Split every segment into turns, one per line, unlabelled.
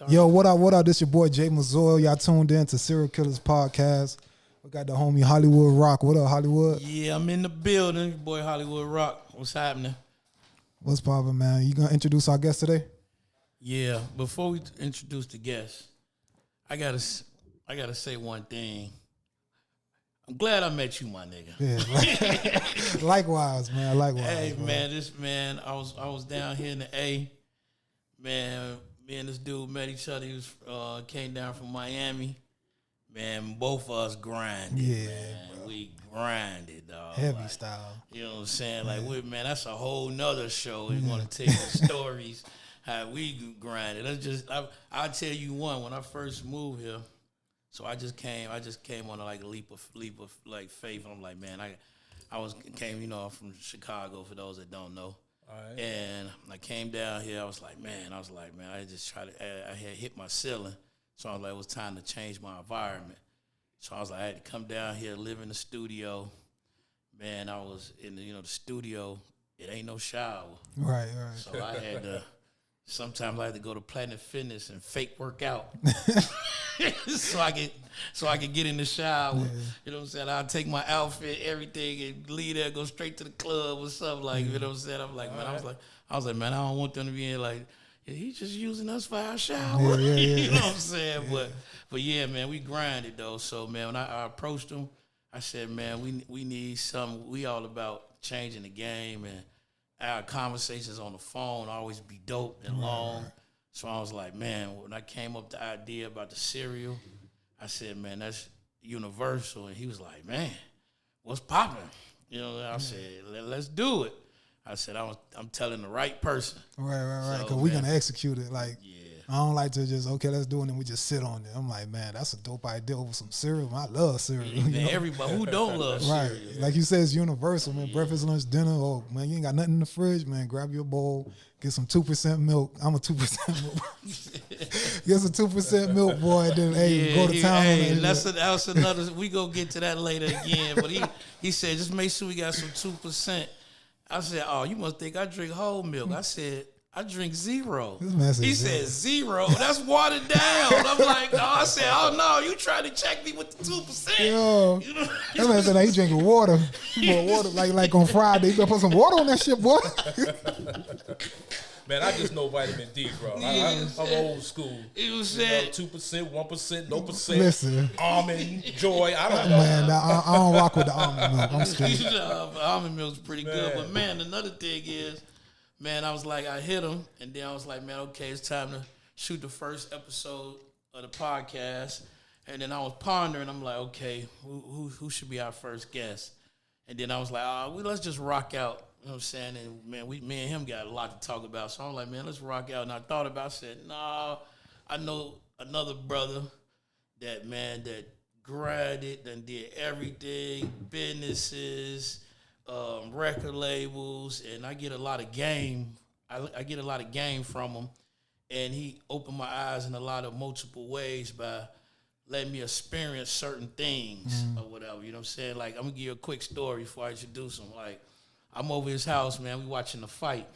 Yo, what up, what up? This your boy, Jay Mazor. Y'all tuned in to Serial Killaz Podcast. We got the homie Hollywood Rocc. What up, Hollywood?
Yeah, I'm in the building. Your boy, Hollywood Rocc. What's happening?
What's poppin', man? You gonna introduce our guest today?
Yeah, before we introduce the guest, I gotta say one thing. I'm glad I met you, my nigga.
Yeah, likewise, man. Likewise.
Hey,
bro.
man, I was down here in the A. Man, me and this dude met each other. He was came down from Miami. Man, both of us grinded.
Yeah,
man.
Bro.
We grinded, dog.
Heavy style.
You know what I'm saying? Like, man, that's a whole nother show. We're gonna take the stories how we grinded. I'll tell you one. When I first moved here, so I just came on a leap of like faith. I'm like, man, came from Chicago, for those that don't know.
All right.
And I came down here. I was like, man, I just I had hit my ceiling. So I was like, it was time to change my environment. So I was like, I had to come down here, live in the studio. Man, I was in the studio. It ain't no shower.
Right.
So I had to, sometimes I had to go to Planet Fitness and fake work out. so I could get in the shower. Yeah. You know what I'm saying? I'll take my outfit, everything, and leave there, go straight to the club or something like, you know what I'm saying? I'm like, man, I was like, man, I don't want them to be in like, yeah, he's just using us for our shower.
Yeah.
You know what I'm saying? Yeah. But yeah, man, we grinded though. So man, when I approached him, I said, man, we need something. We all about changing the game, and our conversations on the phone always be dope and long. So I was like, man, when I came up with the idea about the cereal, I said, man, that's universal. And he was like, man, what's popping? You know, I said, let's do it. I said, I'm telling the right person.
Right. Because we're going to execute it. Like,
yeah.
I don't like to just, okay, let's do it, and we just sit on it. I'm like, man, that's a dope idea over some cereal. Man, I love cereal.
Man, everybody, who don't love cereal?
Right. Like you said, it's universal, man. Yeah. Breakfast, lunch, dinner. Oh, man, you ain't got nothing in the fridge, man. Grab your bowl, get some 2% milk. I'm a 2% milk. Get some 2% milk, boy, and then, go to town.
Hey, that's another, we going to get to that later again. But he said, just make sure we got some 2%. I said, oh, you must think I drink whole milk. I said, I drink zero. He said, zero? That's watered down. I'm like, no. I said, oh, no, you trying to check me with the 2%.
Yo,
you know?
That man said, he drinking water. He put water like on Friday. You better put some water on that shit, boy.
Man, I just know vitamin D, bro. I'm old school.
It was said
2%, 1%, no percent.
Listen,
almond, joy. I don't know.
Man, I don't rock with the almond milk. I'm scared.
Almond milk's pretty good, but man, another thing is, man, I was like, I hit him, and then I was like, man, okay, it's time to shoot the first episode of the podcast. And then I was pondering. I'm like, okay, who should be our first guest? And then I was like, let's just rock out. You know what I'm saying? And man, me and him got a lot to talk about. So I'm like, man, let's rock out. And I thought about it. I said, nah, I know another brother that grinded and did everything, businesses, record labels, and I get a lot of game. I get a lot of game from him. And he opened my eyes in a lot of multiple ways by letting me experience certain things or whatever. You know what I'm saying? Like, I'm going to give you a quick story before I introduce him. Like, I'm over his house, man. We watching the fight.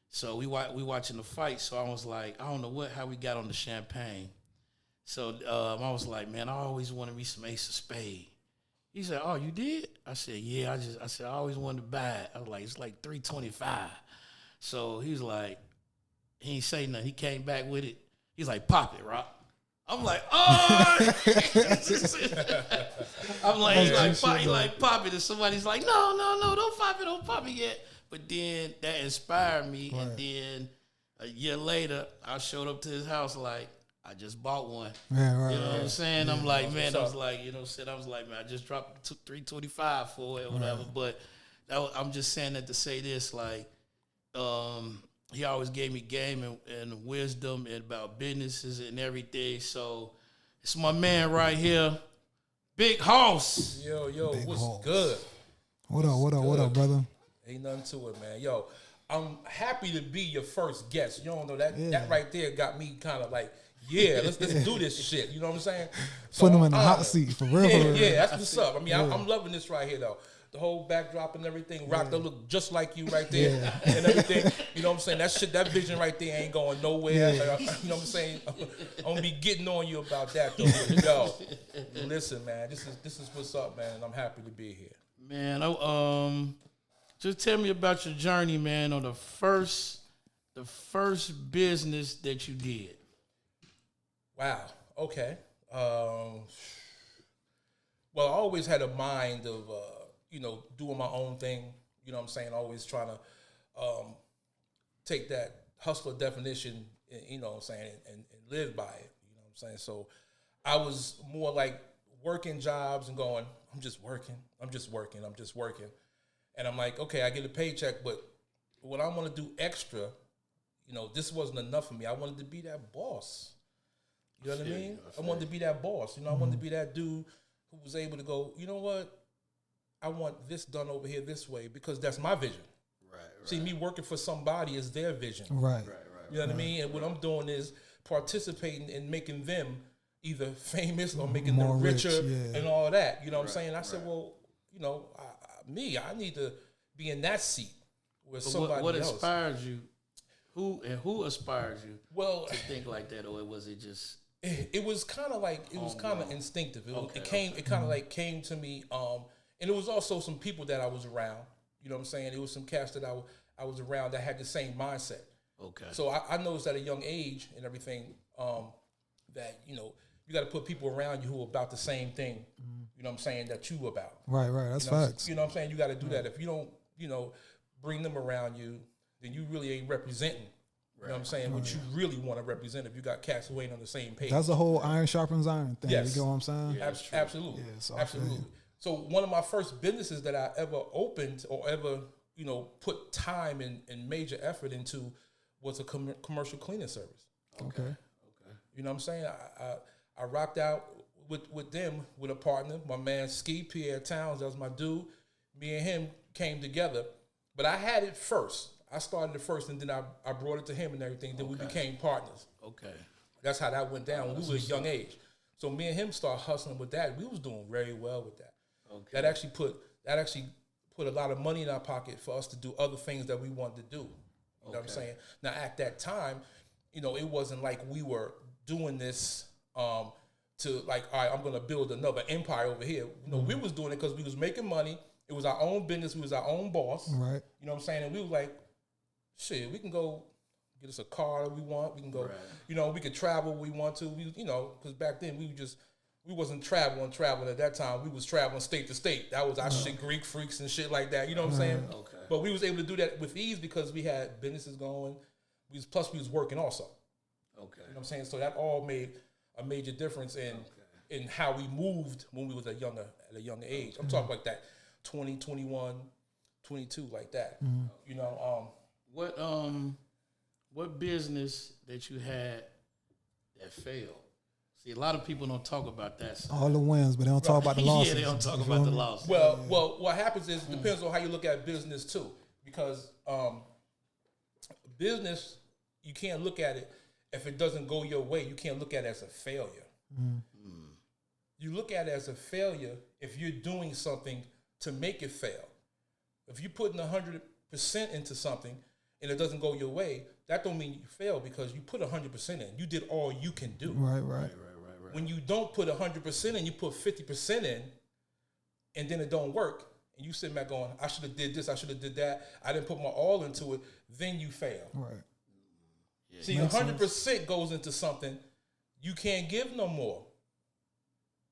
So we watching the fight. So I was like, I don't know how we got on the champagne. So I was like, man, I always wanted me some Ace of Spades. He said, oh, you did? I said, yeah. I always wanted to buy it. I was like, it's like $325. So he was like, he ain't say nothing. He came back with it. He's like, pop it, Rocc. I'm like, oh. I'm like, he like pop it, and somebody's like, no, don't pop it yet. But then that inspired me, right. And then a year later, I showed up to his house like, I just bought one.
Yeah, right,
you know what I'm saying? Yeah. I'm like, man, I was like, man, I just dropped $325 for it or whatever. Right. But I'm just saying that to say this, like, he always gave me game and wisdom and about businesses and everything. So it's my man right here, Big Hoss.
Yo,
Big
what's
Hoss.
good?
What up, brother?
Ain't nothing to it, man. Yo, I'm happy to be your first guest. You don't know that that right there got me kind of like, yeah, let's do this shit. You know what I'm saying?
So putting him in the hot seat for real.
Yeah, that's what's up. I mean, I'm loving this right here though. the whole backdrop and everything. Rocc to look just like you right there and everything. You know what I'm saying? That vision right there ain't going nowhere. You know what I'm saying? I'm gonna be getting on you about that though. Yo, listen, man, this is what's up, man, and I'm happy to be here.
Man, just tell me about your journey, man, on the first business that you did.
Wow. Okay. Well, I always had a mind of, doing my own thing. You know what I'm saying? Always trying to take that hustler definition, you know what I'm saying, and live by it. You know what I'm saying? So I was more like working jobs and going, I'm just working. And I'm like, okay, I get a paycheck, but what I want to do extra, this wasn't enough for me. I wanted to be that boss. You know what I mean? I wanted to be that boss. I wanted to be that dude who was able to go, you know what? I want this done over here this way because that's my vision. Right. See, me working for somebody is their vision.
Right.
You know what I mean? And what I'm doing is participating in making them either famous or making
more
them richer
rich,
and all that. You know what I'm saying? I said, well, I need to be in that seat where somebody
what
else.
inspired you? Who inspired you?
Well,
to think like that, or was it just?
It was kind of like instinctive. It kind of like came to me. And it was also some people that I was around. You know what I'm saying? It was some cats that I was around that had the same mindset. Okay. So I noticed at a young age and everything that you got to put people around you who are about the same thing. You know what I'm saying, that you about.
Right. That's facts.
You know what I'm saying? You got to do that. If you don't, bring them around you, then you really ain't representing. You know what I'm saying? What you really want to represent if you got cats who ain't on the same page.
That's the whole iron sharpens iron thing.
Yes.
You get what I'm saying?
Yeah, absolutely. Yeah, absolutely. So one of my first businesses that I ever opened or ever, put time and major effort into was a commercial cleaning service.
Okay.
You know what I'm saying? I rocked out with them, with a partner, my man Ski Pierre Towns. That was my dude. Me and him came together. But I had it first. I started it first, and then I brought it to him and everything. Then we became partners. Okay. That's how that went down when we were a young age. So me and him started hustling with that. We was doing very well with that. Okay. That actually put a lot of money in our pocket for us to do other things that we wanted to do. You know what I'm saying? Now at that time, it wasn't like we were doing this to like, all right, I'm gonna build another empire over here. We was doing it because we was making money. It was our own business. We was our own boss.
Right. You
know what I'm saying? And we was like, shit, we can go get us a car that we want. We can go, we could travel we want to. We, because back then we wasn't traveling at that time. We was traveling state to state. That was our shit, Greek freaks and shit like that. You know what I'm saying? Okay. But we was able to do that with ease because we had businesses going. Plus we was working also. Okay. You know what I'm saying? So that all made a major difference in how we moved when we was at a younger age. I'm talking like that 20, 21, 22, like that.
What business that you had that failed? See, a lot of people don't talk about that stuff.
All the wins, but they don't talk about the losses.
Yeah, they don't talk about the losses.
Well, what happens is it depends on how you look at business too, because business, you can't look at it if it doesn't go your way. You can't look at it as a failure. You look at it as a failure if you're doing something to make it fail. If you're putting 100% into something and it doesn't go your way, that don't mean you fail because you put 100% in. You did all you can do.
Right.
When you don't put 100% in, you put 50% in, and then it don't work, and you sit back going, I should have did this, I should have did that, I didn't put my all into it, then you fail.
Right.
Yeah, see, 100% goes into something, you can't give no more.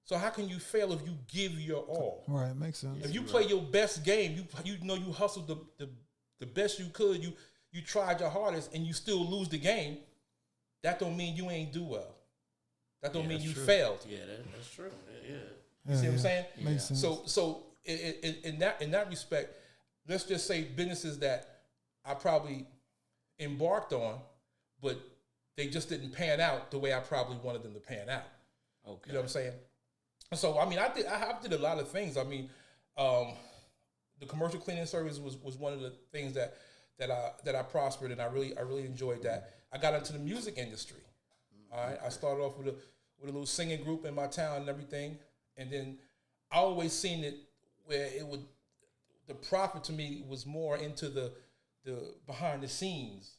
So how can you fail if you give your all?
Right, makes sense.
If you play your best game, you hustled the best you could, you tried your hardest, and you still lose the game, that don't mean you ain't do well. That don't mean you failed.
Yeah, that's true. Yeah.
You see what I'm saying?
Makes sense.
So in that respect, let's just say businesses that I probably embarked on, but they just didn't pan out the way I probably wanted them to pan out. Okay. You know what I'm saying? So I did a lot of things. I mean, the commercial cleaning service was one of the things that I prospered, and I really enjoyed that. I got into the music industry. All right, I started off with a little singing group in my town and everything, and then I always seen it where the prophet to me was more into the behind the scenes,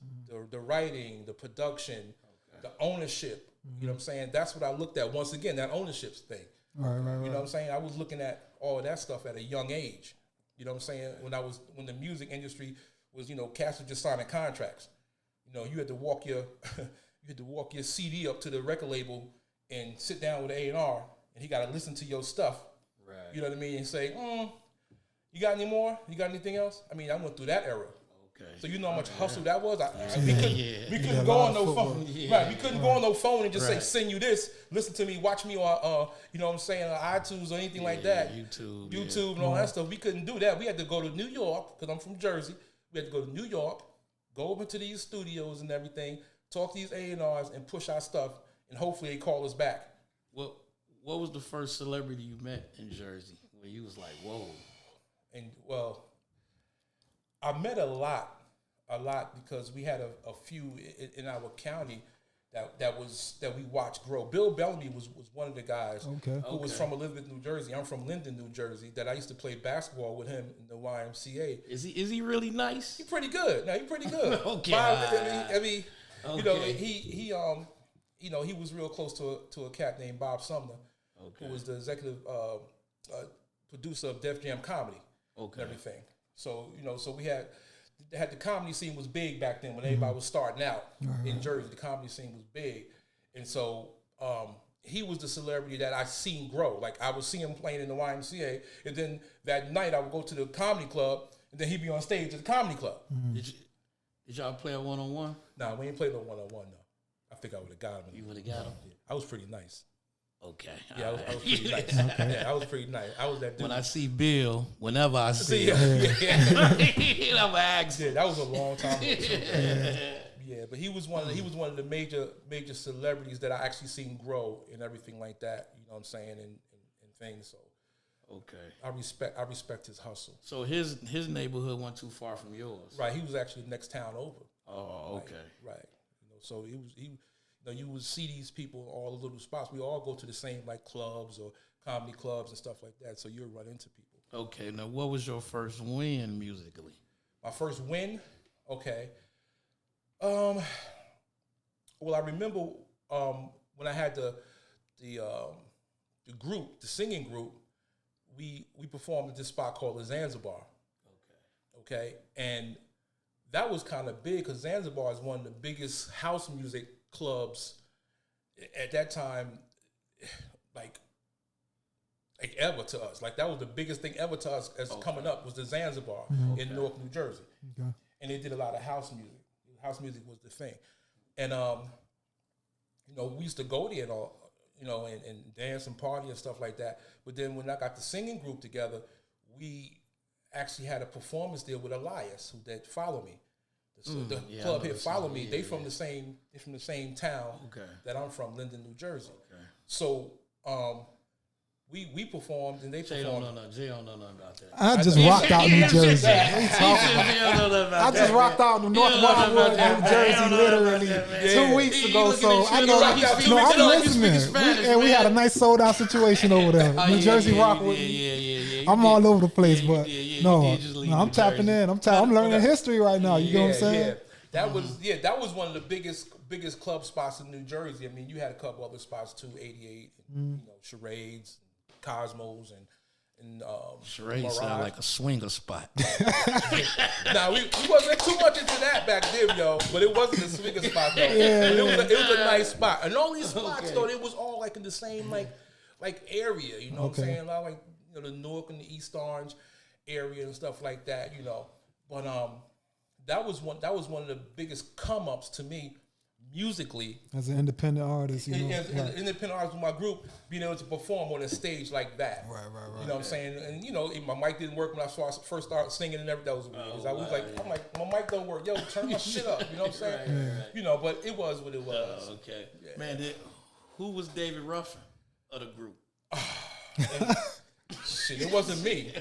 the writing, the production, the ownership. You know what I'm saying? That's what I looked at. Once again, that ownership thing.
Right.
You know what I'm saying? I was looking at all of that stuff at a young age. You know what I'm saying? When the music industry was, cats were just signing contracts. You had to walk your CD up to the record label and sit down with A&R, and he got to listen to your stuff.
Right.
You know what I mean? And say, you got any more? You got anything else? I mean, I went through that era.
Okay.
So you know how much hustle that was? We couldn't go on no phone.
Yeah.
Right. We couldn't go on no phone and just say, send you this, listen to me, watch me on, you know what I'm saying, on iTunes or anything like that. YouTube and all that stuff. We couldn't do that. We had to go to New York, because I'm from Jersey. We had to go to New York, go over to these studios and everything, talk to these A&Rs and push our stuff, and hopefully they call us back.
What was the first celebrity you met in Jersey where you was like, whoa?
And, well, I met a lot because we had a few in our county that we watched grow. Bill Bellamy was one of the guys who was from Elizabeth, New Jersey. I'm from Linden, New Jersey. That I used to play basketball with him in the YMCA.
Is he really nice?
He's pretty good. No, he's pretty good.
Okay.
I mean, he was real close to a cat named Bob Sumner, who was the executive producer of Def Jam Comedy. And everything. So, so we had the comedy scene was big back then when everybody was starting out in Jersey. The comedy scene was big. And so he was the celebrity that I seen grow. Like, I would see him playing in the YMCA, and then that night I would go to the comedy club, and then he'd be on stage at the comedy club.
Did y'all play a one-on-one?
Nah, we ain't played no one-on-one, though. I think I would have got him.
You would have got him?
Yeah. I was pretty nice.
Okay.
Yeah, I was pretty nice. Yeah, I was pretty nice. I was that dude.
When I see Bill, whenever I see him, I'm ask.
Yeah, that was a long time ago. Yeah, but he was one of the major celebrities that I actually seen grow and everything like that. You know what I'm saying, and things. So I respect his hustle.
So his neighborhood wasn't too far from yours.
Right, he was actually the next town over.
Oh, okay.
Right. So you would see these people all the little spots. We all go to the same clubs or comedy clubs and stuff like that. So you'll run into people.
Okay. Now, what was your first win musically?
My first win? Okay. Well, I remember when I had the group, the singing group, we performed at this spot called the Zanzibar. Okay. And that was kind of big because Zanzibar is one of the biggest house music clubs at that time, like ever to us. Like, that was the biggest thing ever to us as coming up was the Zanzibar in Newark, New Jersey. Okay. And they did a lot of house music. House music was the thing. And, we used to go there and all, and dance and party and stuff like that. But then when I got the singing group together, we actually had a performance there with Elias, who did Follow Me. The club here, Follow Me. They from the same town that I'm from, Linden, New Jersey. Okay. So we performed and they performed.
Jay don't know nothing about that.
I just rocked out New Jersey. I just rocked out in North Wildwood, New Jersey, literally 2 weeks ago. So I know. No, I'm listening. We had a nice sold out situation over there. New Jersey rock with me. I'm all over the place, but no, I'm tapping in. I'm learning history right now. You know what I'm saying?
That was one of the biggest club spots in New Jersey. I mean, you had a couple other spots too, 88, Charades, Cosmos, and
Charades sound like a swinger spot.
Nah, we wasn't too much into that back then, yo. But it wasn't a swinger spot though. It was a nice spot, and all these spots though, it was all like in the same like area. You know what I'm saying? A lot like the Newark and the East Orange area and stuff like that. But that was one of the biggest come ups to me musically
as an independent artist.
As an independent artist with my group, being able to perform on a stage like that. Right. You know what I'm saying? And my mic didn't work when I first started singing and everything. That was weird. I was I'm like, my mic don't work. Yo, turn my shit up. You know what I'm saying? Right. But it was what it was.
Okay. Yeah. Man, who was David Ruffin of the group?
Shit, it wasn't me.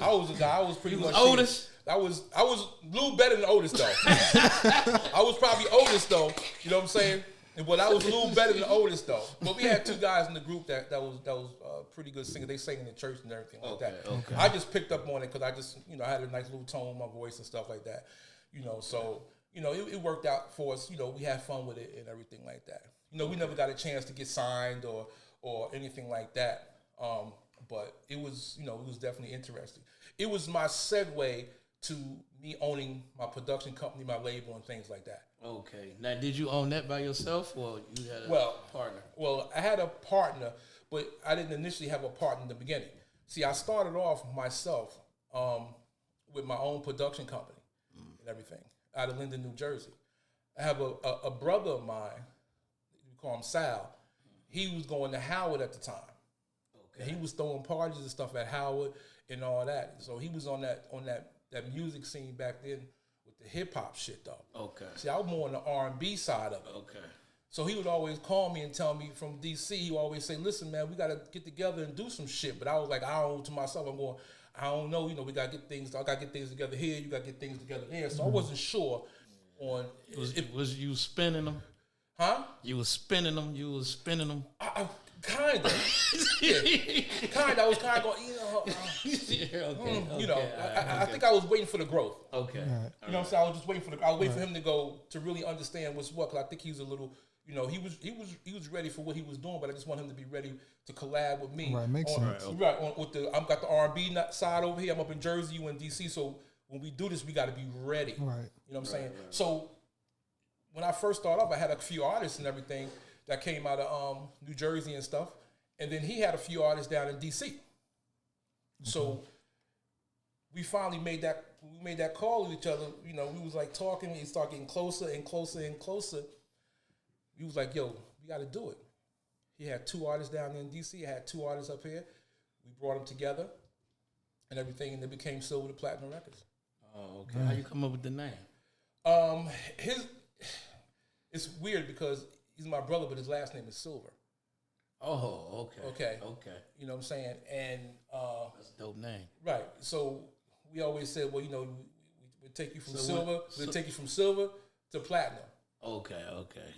I was a guy. I was pretty much
Otis.
I was a little better than Otis though. I was probably Otis though. You know what I'm saying? Well, I was a little better than the oldest though. But we had two guys in the group that was pretty good singers. They sang in the church and everything like that. Okay. I just picked up on it because I just I had a nice little tone in my voice and stuff like that. So it worked out for us. We had fun with it and everything like that. We never got a chance to get signed or anything like that. But it was it was definitely interesting. It was my segue to me owning my production company, my label, and things like that.
Okay. Now, did you own that by yourself, or you had a partner?
Well, I had a partner, but I didn't initially have a partner in the beginning. See, I started off myself with my own production company and everything out of Linden, New Jersey. I have a brother of mine, we call him Sal. He was going to Howard at the time. Okay. And he was throwing parties and stuff at Howard and all that. So he was on that music scene back then with the hip hop shit though. Okay. See, I was more on the R&B side of it. Okay. So he would always call me and tell me from DC. He would always say, "Listen, man, we got to get together and do some shit." But I was like, I don't to myself. I'm going, I don't know. We got to get things. I got to get things together here. You got to get things together there. So I wasn't sure on.
Was you spinning them?
Huh?
You was spinning them.
I kind of. Yeah. Kind of. I was kind of going, I think I was waiting for the growth.
Okay.
You know what I'm saying? I was just waiting I was waiting for him to really understand what's what, because I think he's a little, he was ready for what he was doing, but I just want him to be ready to collab with me.
Right, makes sense.
Right, I've got the R&B side over here. I'm up in Jersey, you in DC, so when we do this, we got to be ready. Right. You know what I'm saying? Right. So when I first started off, I had a few artists and everything that came out of New Jersey and stuff. And then he had a few artists down in DC. So we finally made that call with each other. We was like talking, we started getting closer and closer and closer. He was like, "Yo, we got to do it." He had two artists down there in DC. I had two artists up here. We brought them together and everything, and they became Silver to Platinum Records.
Oh, okay. How you come up with the name?
It's weird because he's my brother, but his last name is Silver.
Oh, okay.
You know what I'm saying? And
that's a dope name.
Right. So we always said, well, we take you from silver, we'll take you from silver to platinum.
Okay.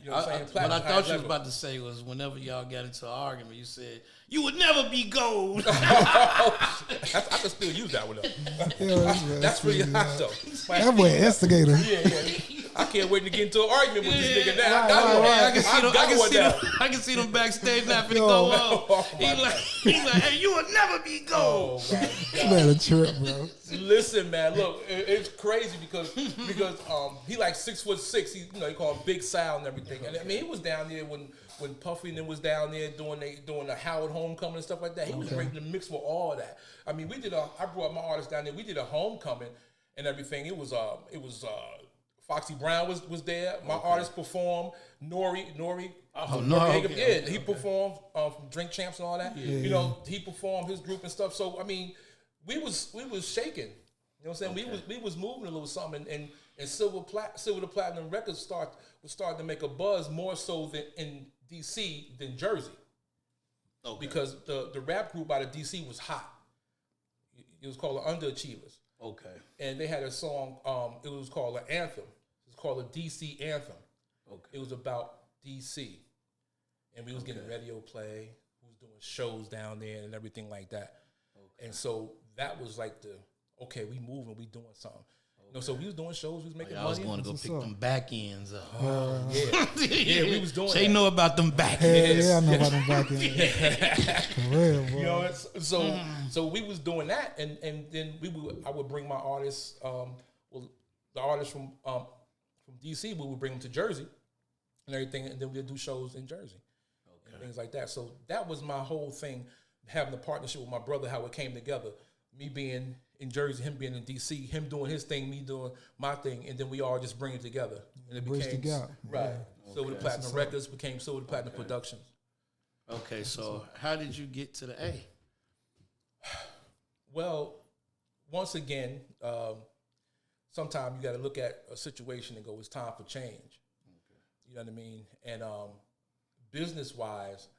You know what I'm saying?
What I thought you was about to say was whenever y'all got into an argument, you said, "You would never be gold."
I can still use that one though. That's really hot though.
That boy instigator.
Yeah. I can't wait to get into an argument with this nigga now.
I can see them backstage now finna go on. He's like, "Hey, you will never be gold."
Oh my God.
Man, a trip, bro.
Listen, man, look, it's crazy because he like 6'6". He called him Big Sal and everything. And I mean, he was down there when Puffy and them was down there doing the Howard homecoming and stuff like that. He was ready to mix with all of that. I mean, I brought my artists down there. We did a homecoming and everything. It was Foxy Brown was there. My artist performed. Nori. Yeah, he performed from Drink Champs and all that. Yeah. He performed his group and stuff. So I mean, we was shaking. You know what I'm saying? We was moving a little something, and Silver to Platinum Records was starting to make a buzz more so than in DC than Jersey. Okay. Because the rap group out of DC was hot. It was called the Underachievers. Okay. And they had a song. It was called an anthem. It was called a DC anthem. Okay. It was about DC, and we was getting radio play. We was doing shows down there and everything like that. Okay. And so that was like we moving, we doing something. Okay. So we was doing shows, we was making money.
I was going to go pick them back ends up.
Yeah, we was doing
They know about them back ends.
Yeah, I know about them back ends. For real, bro.
So we was doing that, and then I would bring my artists, the artists from DC, we would bring them to Jersey and everything, and then we'd do shows in Jersey and things like that. So that was my whole thing, having a partnership with my brother, how it came together. Me being in Jersey, him being in DC, him doing his thing, me doing my thing, and then we all just bring it together. And it became right. Yeah. Silver to Platinum Records became Silver to Platinum Productions.
Okay, so how did you get to the A?
Well, once again, sometimes you got to look at a situation and go, it's time for change. Okay. You know what I mean? And business-wise,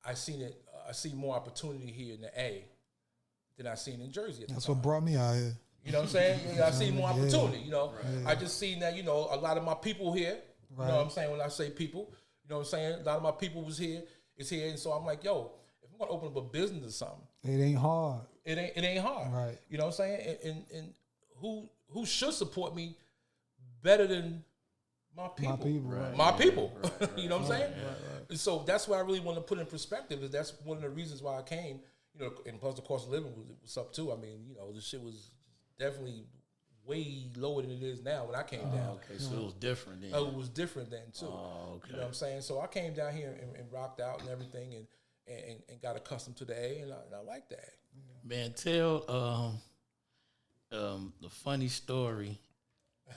I see more opportunity here in the A than I seen in Jersey at the
That's
time.
what brought me out here.
You know what I'm saying? I see more opportunity, I just seen that, a lot of my people here, you know what I'm saying, when I say people, know what I'm saying? A lot of my people is here, and so I'm like, yo, if I'm gonna open up a business or something,
It ain't hard.
it ain't hard.
Right.
You know what I'm saying? And who should support me better than my people? My people. You know what I'm saying? And so that's why I really want to put in perspective. Is that's one of the reasons why I came. You know, and plus the cost of living was up too. I mean, you know, the shit was definitely way lower than it is now when I came down.
Okay, so it was different then.
Oh, it was different then too.
Oh, okay.
You know what I'm saying? So I came down here and rocked out and everything and got accustomed to the A, and I like that.
Man, tell the funny story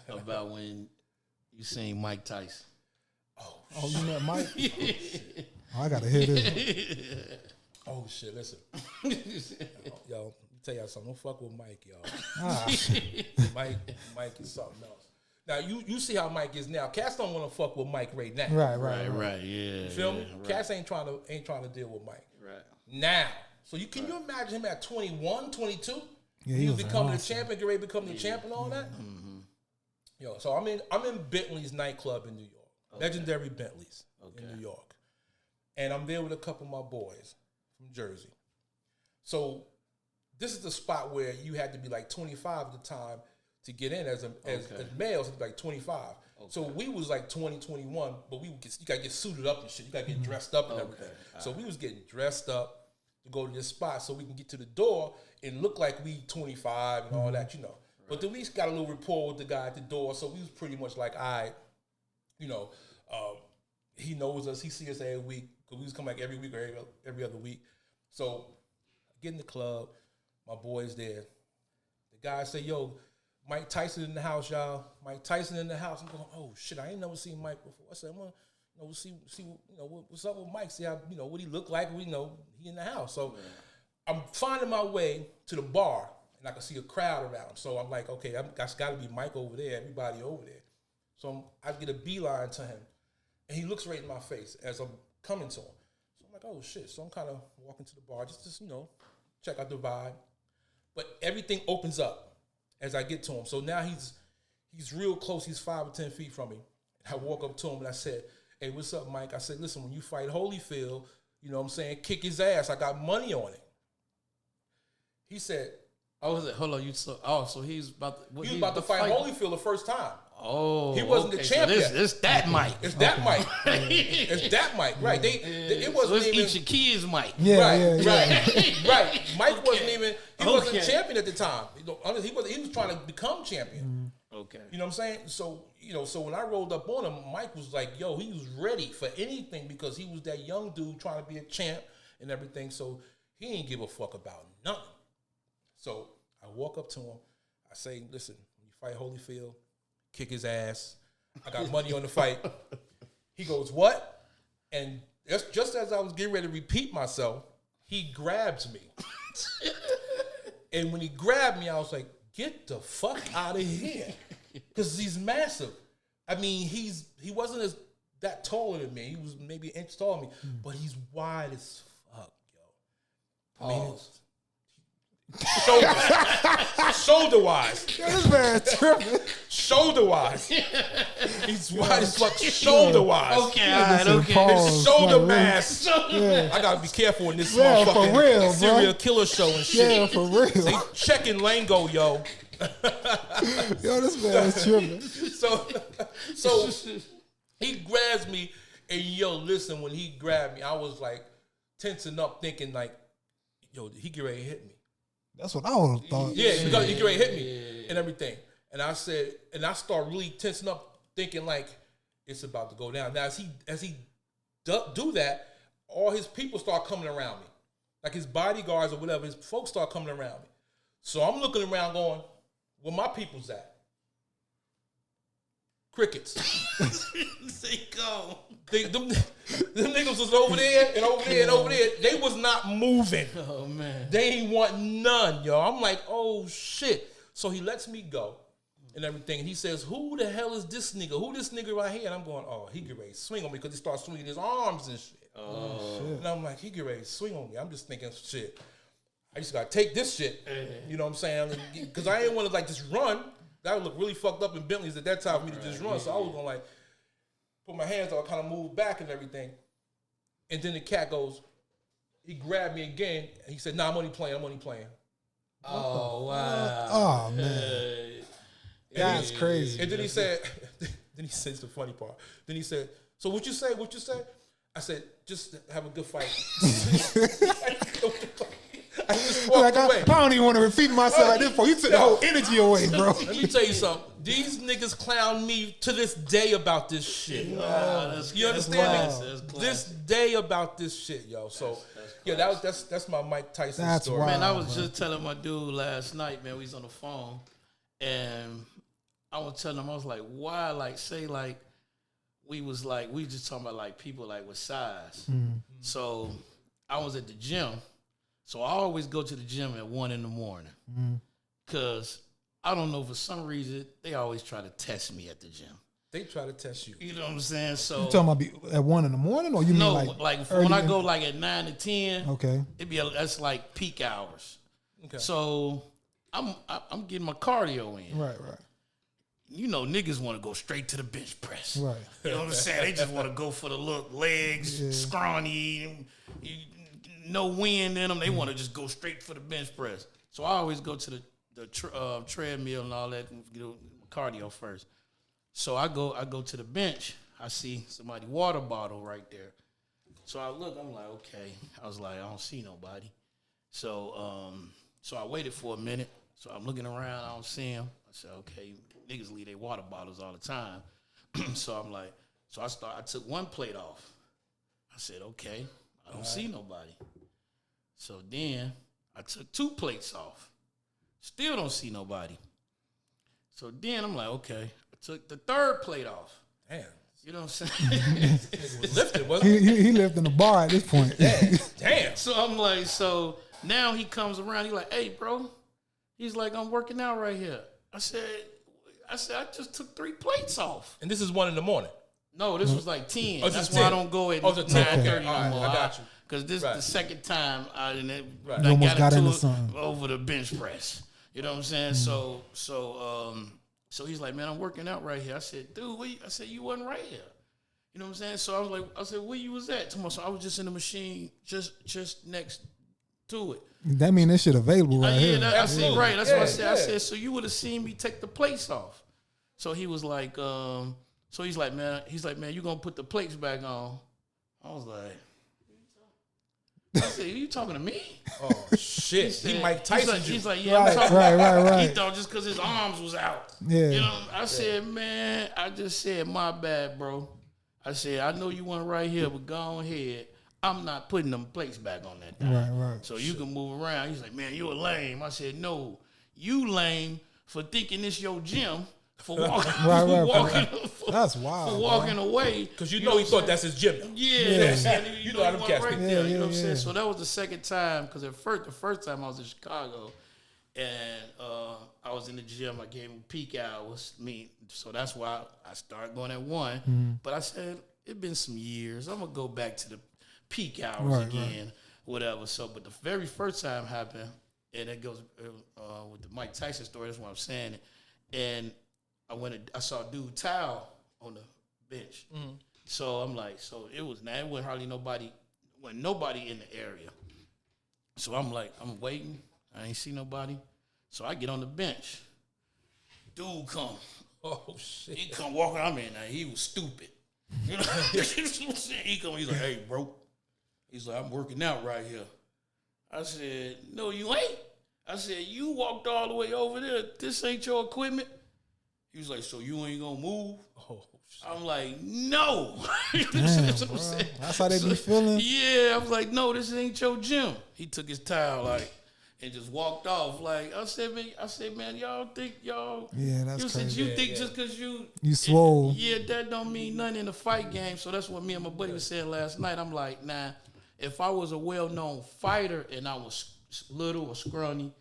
about when you seen Mike Tyson.
Oh, you met Mike? Oh, I gotta hear this.
Oh shit! Listen, yo, let me tell y'all something. Don't fuck with Mike, y'all. Mike is something else. Now you see how Mike is now. Cats don't want to fuck with Mike right now.
Right.
Yeah.
You feel me?
Right.
Cats ain't trying to deal with Mike.
Right.
Now, so can you imagine him at 21, 22?
Yeah,
he was
was
becoming the
awesome.
champion, get ready to become the champ and all that.
Mm-hmm.
Yo, so I'm in Bentley's nightclub in New York, legendary Bentley's in New York, and I'm there with a couple of my boys from Jersey. So this is the spot where you had to be like 25 at the time to get in as males. It's like 25. Okay. So we was like 20, 21, but you gotta get suited up and shit. You gotta get dressed up and everything. So we was getting dressed up to go to this spot so we can get to the door and look like we 25 and all that, you know. Right. But then we got a little rapport with the guy at the door, so we was pretty much like, all right, you know, he knows us. He see us every week because we was coming like every week or every other week. So I get in the club, my boy's there. The guy say, yo, Mike Tyson in the house, y'all. Mike Tyson in the house. I'm going, oh shit, I ain't never seen Mike before. I said, I'm gonna, we'll see, what's up with Mike? See how, what he look like. We know he in the house. So I'm finding my way to the bar, and I can see a crowd around. So I'm like, okay, that's got to be Mike over there. Everybody over there. So I get a beeline to him, and he looks right in my face as I'm coming to him. So I'm like, oh shit. So I'm kind of walking to the bar, just check out the vibe. But everything opens up as I get to him. So now he's real close. He's 5 or 10 feet from me. I walk up to him and I said, hey, what's up, Mike? I said, listen, when you fight Holyfield, you know what I'm saying, kick his ass. I got money on it. He said,
hold on, so he's about to,
he was about to fight Holyfield the first time.
Oh,
he wasn't the champion.
So it's that Mike.
It's that Mike. It's that Mike. Right. It wasn't
so it's
even
eat your kids, Mike.
Right. Mike wasn't even. He wasn't champion at the time. He was trying to become champion.
Okay.
You know what I'm saying? So so when I rolled up on him, Mike was like, yo, he was ready for anything because he was that young dude trying to be a champ and everything. So he ain't give a fuck about nothing. So I walk up to him. I say, listen, when you fight Holyfield, kick his ass. I got money on the fight. He goes, what? And just as I was getting ready to repeat myself, he grabs me. And when he grabbed me, I was like, get the fuck out of here. Because he's massive. I mean, he wasn't that taller than me. He was maybe an inch taller than me. But he's wide as fuck, yo. I mean, shoulder-wise.
This man tripping.
Shoulder-wise. He's wide as fuck shoulder-wise.
Okay, all right, okay.
His shoulder mass. I gotta be careful in this motherfucking
for real,
serial killer show and shit.
Yeah, for real.
They checking lingo, yo.
Yo, this man is tripping.
So he grabs me, and yo, listen, when he grabbed me, I was like tensing up, thinking like, yo, he get ready to hit me.
That's what I would have thought.
Yeah, because he get ready to hit me and everything. And I said, and I start really tensing up, thinking like it's about to go down. Now, as he do that, all his people start coming around me, like his bodyguards or whatever. His folks start coming around me. So I'm looking around, going, "Where my people's at?" Crickets.
They go.
Them niggas was over there and over there and over there. They was not moving.
Oh man.
They ain't want none, yo. I'm like, oh shit. So he lets me go and everything. And he says, who the hell is this nigga? Who this nigga right here? And I'm going, oh, he get ready to swing on me because he starts swinging his arms and shit.
Oh.
And I'm like, he get ready to swing on me. I'm just thinking, shit, I just gotta take this shit. You know what I'm saying? Because I ain't want to like just run. That would look really fucked up in Bentleys at that time for me to just run. So I was going like, put my hands on, kind of move back and everything. And then the cat goes, he grabbed me again, and he said, "Nah, I'm only playing.
Oh, wow.
Oh, man. That's crazy.
And then he said, it's the funny part. Then he said, "So what you say? I said, "Just have a good fight." I just walked away.
I don't even want to repeat myself at this point. You took the whole energy away, bro.
Let me tell you something. These niggas clown me to this day about this shit. You understand me? This day about this shit, yo. So that's my Mike Tyson story.
Wild,
man, I was just telling my dude last night, man, we was on the phone, and I was telling him, I was like, why, like, say, like, we just talking about, like, people, like, with size.
Mm-hmm.
So I was at the gym. So I always go to the gym at 1 a.m. Because I don't know, for some reason, they always try to test me at the gym.
They try to test you.
You know what I'm saying? So
You talking about at 1 a.m, or you
no,
mean
like when I go like at 9 to 10,
okay,
that's like peak hours.
Okay.
So I'm getting my cardio in.
right.
You know, niggas want to go straight to the bench press.
Right.
You know what I'm saying? They just want to go for the look, legs, scrawny, no wind in them. They want to just go straight for the bench press. So I always go to the treadmill and all that, and get cardio first. So I go to the bench. I see somebody's water bottle right there. So I look. I'm like, okay. I was like, I don't see nobody. So so I waited for a minute. So I'm looking around. I don't see him. I said, okay, niggas leave their water bottles all the time. So I'm like, I took one plate off. I said, okay, I don't see nobody. So then I took 2 plates off. Still don't see nobody. So then I'm like, okay. I took the 3rd plate off.
Damn.
You know what I'm saying?
It was lifted, wasn't it?
He lifting the bar at this point.
Damn.
So I'm like, so now he comes around. He's like, hey, bro. He's like, I'm working out right here. I said, I just took 3 plates off.
And this is 1 a.m.
No, this was like 10.
Oh,
That's
10.
why I don't go at 9:30 no more.
I got you.
Because this is the second time I
almost got into
it
something.
over the bench press. You know what I'm saying? So he's like, man, I'm working out right here. I said, dude, I said, you wasn't right here. You know what I'm saying? So I said, where you was at? So I was just in the machine, just next to it.
That mean this shit available right here.
I said, right. That's what I said. I said, so you would have seen me take the plates off. So he was like, so he's like, man, you gonna put the plates back on? I was like, I said, are you talking to me?
Oh shit! He Mike Tyson.
He's like, yeah, I'm talking.
Right.
He thought just because his arms was out.
Yeah.
You know, I said, man, I just said, my bad, bro. I said, I know you weren't right here, but go ahead. I'm not putting them plates back on that thing.
Right.
So you can move around. He's like, man, you a lame. I said, no, you lame for thinking this your gym. For walking,
That's wild.
For walking away,
because you know he thought that's his gym.
Yeah.
You know how them cats
right
be.
there. You know what I'm saying? So that was the second time. Because the first time I was in Chicago, and I was in the gym. I gave him peak hours. So that's why I started going at 1.
Mm-hmm.
But I said it's been some years. I'm gonna go back to the peak hours again, whatever. So, but the very first time happened, and it goes with the Mike Tyson story. That's what I'm saying. And I saw a dude towel on the bench. Mm-hmm. So I'm like, it wasn't hardly nobody, nobody in the area. So I'm like, I'm waiting. I ain't see nobody. So I get on the bench. Dude come.
Oh shit.
He come walking. I mean, he was stupid. You know, he come. He's like, hey, bro. He's like, I'm working out right here. I said, no, you ain't. I said, you walked all the way over there. This ain't your equipment. He was like, so you ain't gonna move? Oh, shit. I'm like, no.
That's what I'm saying. That's how they be feeling.
Yeah, I was like, no, this ain't your gym. He took his towel and just walked off. Like I said, man, y'all think y'all?
Yeah, that's crazy.
You think just because you
swole?
Yeah, that don't mean nothing in the fight game. So that's what me and my buddy was saying last night. I'm like, nah, if I was a well-known fighter and I was little or scrawny,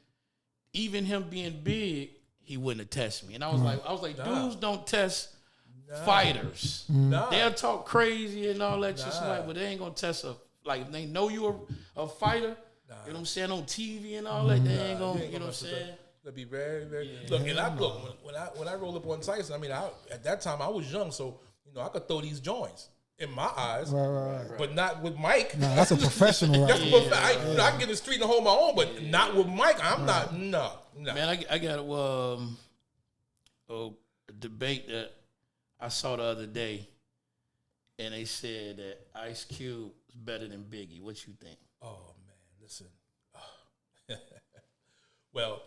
even him being big, he wouldn't have tested me. And I was like, dudes don't test fighters. They'll talk crazy and all that shit, but they ain't gonna test if they know you're a fighter. You know what I'm saying, on TV and all that. They ain't gonna, you know what I'm saying.
They'll be very, very. Look, and when I rolled up on Tyson, I mean, at that time I was young, so I could throw these joints in my eyes,
Right.
but not with Mike.
No, that's a professional, right?
I can get in the street and hold my own, but not with Mike. I'm not. No.
Man, I got a debate that I saw the other day, and they said that Ice Cube is better than Biggie. What you think?
Oh man, listen. Well,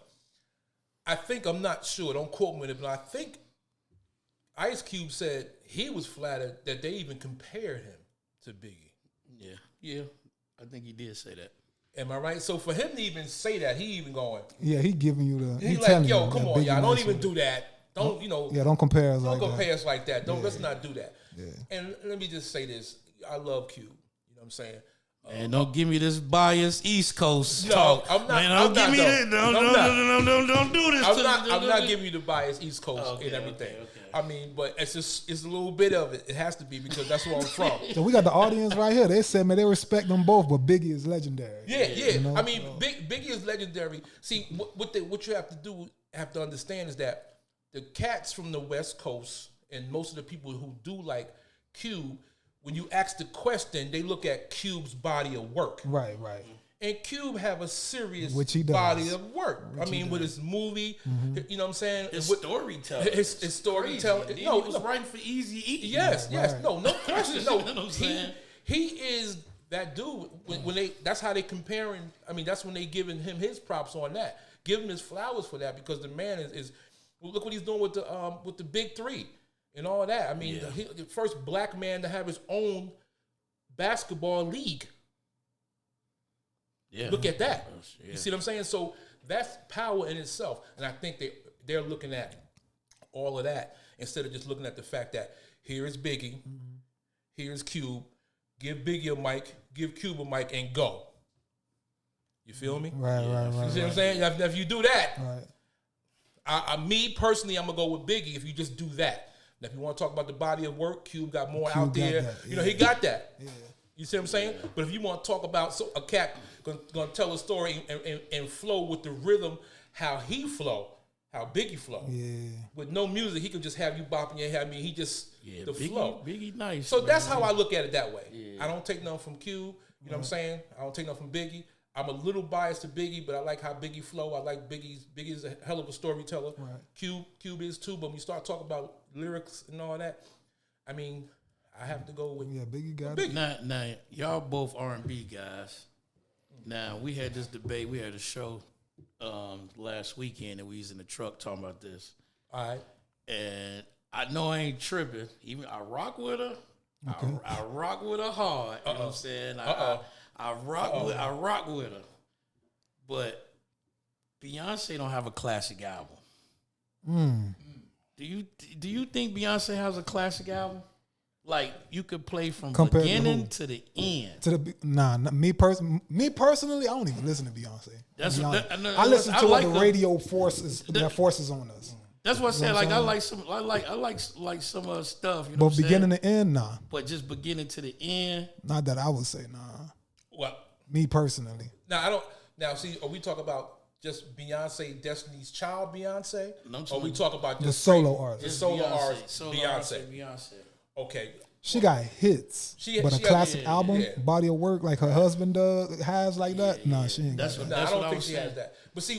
I think, I'm not sure. Don't quote me on it, but I think Ice Cube said he was flattered that they even compared him to Biggie.
Yeah. I think he did say that.
Am I right? So for him to even say that, he even going.
Yeah, he giving you the.
He
telling
like, yo,
you
come
that
on,
Biggie
y'all. Don't
nice
even
with
do that. Don't,
Yeah, don't compare us
don't
like
compare
that.
us like that. Let's not do that.
Yeah.
And let me just say this. I love Cube. You know what I'm saying?
And don't give me this biased East Coast
No,
talk.
I'm not.
Man,
I'm
don't give
not,
me
though.
that. Don't do this.
I'm not giving you the bias East Coast and everything.
Okay.
I mean, but it's a little bit of it. It has to be because that's where I'm from.
So we got the audience right here. They said, man, they respect them both, but Biggie is legendary.
Yeah.
You know?
I mean, Biggie is legendary. See, what you have to understand is that the cats from the West Coast and most of the people who do like Cube, when you ask the question, they look at Cube's body of work.
Right.
And Cube have a serious
Which he does.
body of work. With his movie, you know what I'm saying?
His storytelling.
His storytelling.
He was writing for Easy E.
Yes.
Right.
No question.
You know what I'm saying?
He is that dude. When they, that's how they comparing. I mean, that's when they giving him his props on that. Give him his flowers for that because the man is look what he's doing with the big three and all that. I mean, the first black man to have his own basketball league.
Yeah.
Look at that.
Yeah.
You see what I'm saying? So that's power in itself. And I think they're looking at all of that instead of just looking at the fact that here is Biggie, here's Cube, give Biggie a mic, give Cube a mic, and go. You feel me?
Right.
You see what I'm saying? If you do that,
Right.
me personally, I'm going to go with Biggie if you just do that. Now, if you want to talk about the body of work, Cube got more
Cube
out there.
got that,
You know, he got that.
Yeah.
You see what I'm saying? But if you want to talk about a cat going to tell a story and flow with the rhythm, how he flow, how Biggie flow.
Yeah.
With no music, he can just have you bopping your head. I mean, he just, the flow.
Biggie nice.
So
man.
that's how I look at it that way.
Yeah.
I don't take nothing from Cube. You know what I'm saying? I don't take nothing from Biggie. I'm a little biased to Biggie, but I like how Biggie flow. I like Biggie's a hell of a storyteller.
Right.
Cube is too, but when you start talking about lyrics and all that, I mean, I have to go with
Biggie got
Biggie.
it.
Now, y'all both R&B guys. Now, we had this debate. We had a show last weekend, and we was in the truck talking about this.
All right.
And I know I ain't tripping. Even I rock with her.
Okay.
I rock with her hard. You know what I'm saying? I rock with her. But Beyonce don't have a classic album. Do you think Beyonce has a classic album? Like you could play from beginning to the end.
Me personally, I don't even listen to Beyonce.
That's what
I listen to what
like
the radio forces that forces on us.
That's what I said. Like I like some of her stuff. You know
But beginning to end, nah.
But just beginning to the end.
Not that I would say nah.
Well,
me personally.
Now I don't. Now see, are we talking about just Beyonce, Destiny's Child, Beyonce?
No,
or we talk about
The
just
solo artist.
the solo artist, Beyonce.
Beyonce.
Okay.
She got hits, but a classic album,
yeah.
body of work like her husband has like that. Nah, she ain't.
That's
got
what-
that.
No, I don't
what I
think
was
she
saying.
has that. But see,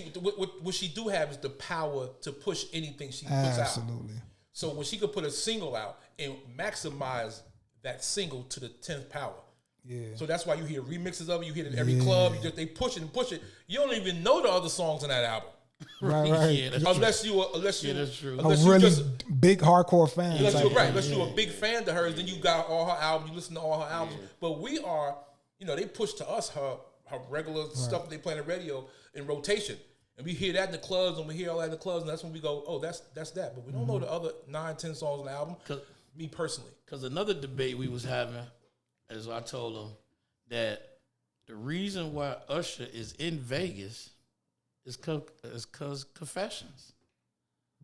what she do have is the power to push anything she puts out.
Absolutely.
So when she could put a single out and maximize that single to the 10th power.
Yeah.
So that's why you hear remixes of it. You hear it in every club. They push it and push it. You don't even know the other songs on that album.
Right.
Yeah, that's
Unless
true.
you
that's true.
A
unless you
really
just
big hardcore fan.
Unless you're
like,
right, unless you're a big fan to hers, then you got all her albums, you listen to all her albums. But we are, they push to us her regular stuff they play on the radio in rotation. And we hear that in the clubs and we hear all that in the clubs, and that's when we go, oh, that's that. But we don't know the other 9, 10 songs on the album. Me personally.
Because another debate we was having, as I told them, that the reason why Usher is in Vegas is because Confessions.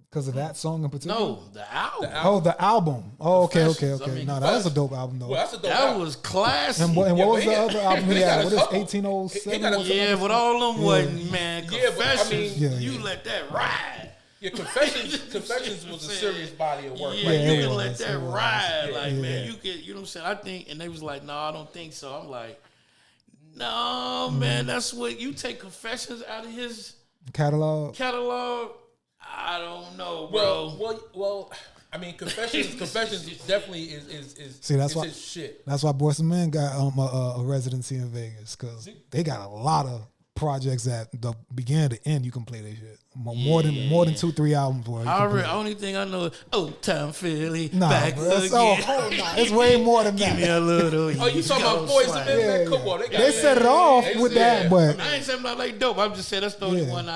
Because of that song in particular?
No, the album.
Oh, the album. Oh, okay.
Confessions. I mean,
No, that was a dope album, though.
Well, that's a dope
That
album.
was classic.
And what
Yeah,
was
but
the
he-
other album he
he
had?
got
What
a
is
couple.
1807?
He got a-
Yeah, but all them wasn't, man.
Yeah.
Confessions,
Yeah,
you
yeah.
let that ride.
Yeah, Confessions was a serious body of work.
Yeah,
Right
you
there.
can let that ride. Like, man, you can, you know what I'm saying? I think, and they was like, no, I don't think so. I'm like, no, man, that's what, you take Confessions out of his
catalog.
I don't know, bro.
Well. I mean, Confessions definitely is
See, that's why
his shit.
That's why Boyz II Men got a residency in Vegas, because they got a lot of projects that the beginning to end you can play their shit. More than 2-3 albums. Boy,
Only thing I know is Old Time Philly.
Nah,
back
bro,
again.
it's way more than that.
Give me a little.
Oh, you talking about Boyz II Men? Man, come on,
they set it off with that, but
I ain't saying not like dope. I'm just saying that's the only one